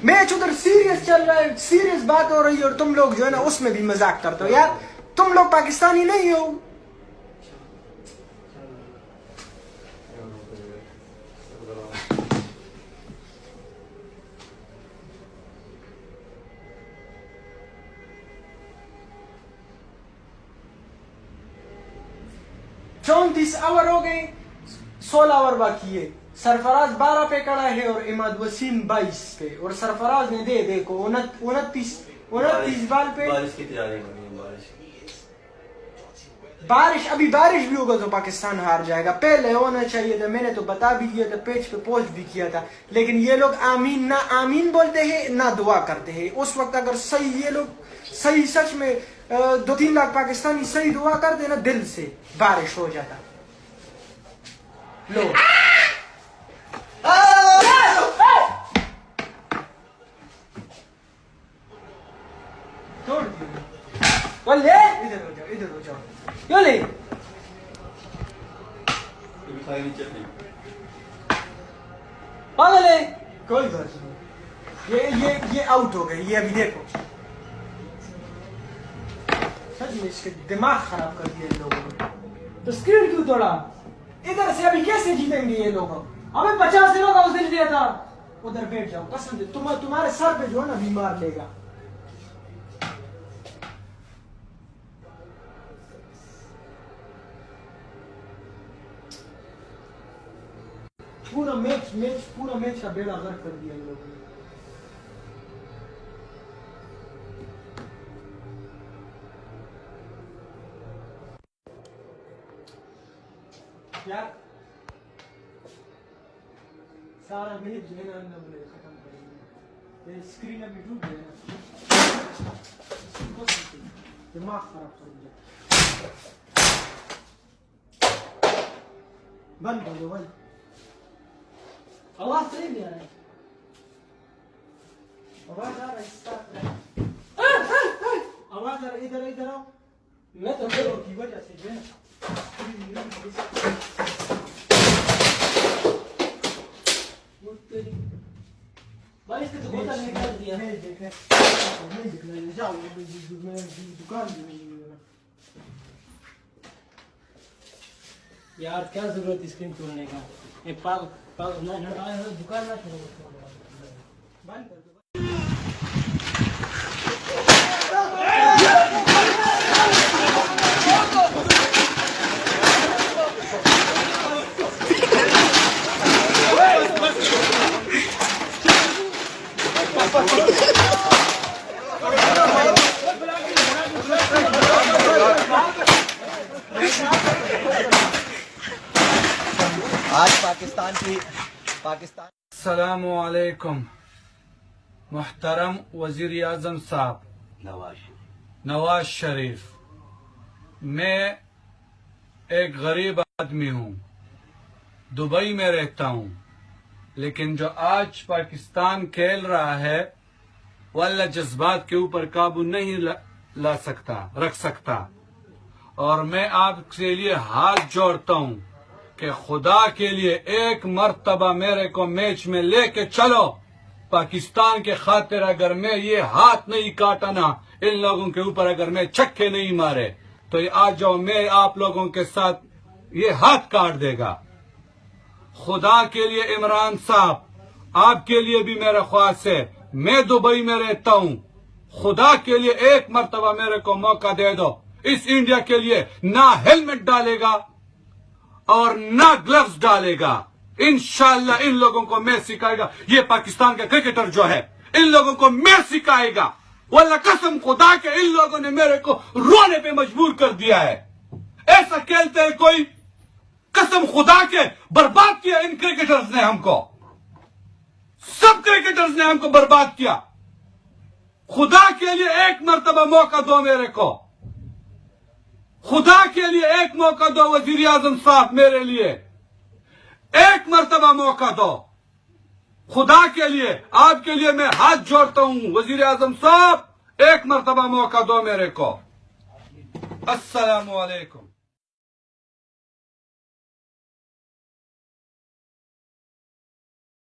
Match उधर serious चल रहा है, सीरियस बात हो रही है और तुम लोग जो है ना उसमें भी मजाक करते हो। यार तुम लोग पाकिस्तानी नहीं हो। चौंतीस ओवर हो गए, 16 ओवर बाकी है। सरफराज 12 पे खड़ा है और इमाद वसीम 22 पे, और सरफराज ने दे देखो 29 बाल पे। बारिश की तैयारी हो रही है। बारिश अभी बारिश भी होगा तो पाकिस्तान हार जाएगा। पहले होना चाहिए था, मैंने तो बता भी दिया था, पेज पे पोस्ट भी किया था। लेकिन ये लोग आमीन ना आमीन बोलते हैं ना दुआ करते हैं। उस वक्त अगर सही ये लोग सही सच में 2-3 लाख पाकिस्तानी सही दुआ करते ना दिल से, बारिश हो जाता। लो तोड़ दिया। इधर हो जाओ, इधर हो जाओ। क्यों नहीं? पागल है। कोई बात नहीं, ये आउट हो गई। ये अभी देखो, सच में इसके दिमाग खराब कर दिया इन लोगों ने। तो स्क्रीन क्यों तोड़ा? इधर से अभी कैसे जीतेंगे ये लोग? हमें 50 दिनों का उधर दिया था। उधर बैठ जाओ, कसम से तुम्हारे सर पे जो है ना बीमार लेगा। पूरा मैच का बेड़ा गर्क कर दिया इन लोगों ने। यार सारा मैच जो है ना इन लोगों ने खत्म कर दिया। ये स्क्रीन अभी डूब गया ना, दिमाग खराब कर दिया। बंद कर दो भाई, आवाज सही नहीं आ रहा है। आवाज आ रहा है, आवाज आ रहा है। इधर आओ। मैं तो की वजह से जो है भाई इसने तो बहुत निकाल दिया। नहीं देख रहे जाओ, दुकान भी नहीं है यार। क्या जरूरत स्क्रीन तोड़ने का? दुकान ना छोड़ो, बंद कर दो। आज पाकिस्तान अस्सलामु अलैकुम। मुहतरम वजीर आजम साहब नवाज शरीफ, मैं एक गरीब आदमी हूँ, दुबई में रहता हूँ, लेकिन जो आज पाकिस्तान खेल रहा है वो अल्लाह जज्बात के ऊपर काबू नहीं रख सकता। और मैं आपके लिए हाथ जोड़ता हूँ कि खुदा के लिए एक मर्तबा मेरे को मैच में लेके चलो। पाकिस्तान के खातिर अगर मैं ये हाथ नहीं काटा ना इन लोगों के ऊपर, अगर मैं छक्के नहीं मारे तो आ जाओ, मैं आप लोगों के साथ ये हाथ काट देगा। खुदा के लिए इमरान साहब, आपके लिए भी मेरा ख्वाहिश है, मैं दुबई में रहता हूँ, खुदा के लिए एक मर्तबा मेरे को मौका दे दो। इस इंडिया के लिए ना हेलमेट डालेगा और ना ग्लव्स डालेगा। इंशाअल्लाह इन लोगों को मैं सिखाएगा। ये पाकिस्तान का क्रिकेटर जो है इन लोगों को मैं सिखाएगा। वल्लाह कसम खुदा के इन लोगों ने मेरे को रोने पे मजबूर कर दिया है। ऐसा खेलते हैं कोई? कसम खुदा के बर्बाद किया इन क्रिकेटर्स ने हमको, सब क्रिकेटर्स ने हमको बर्बाद किया। खुदा के लिए एक मर्तबा मौका दो मेरे को, खुदा के लिए एक मौका दो वजीर आजम साहब, मेरे लिए एक मर्तबा मौका दो। खुदा के लिए आपके लिए मैं हाथ जोड़ता हूं वजीर आजम साहब, एक मर्तबा मौका दो मेरे को। अस्सलामु अलैकुम।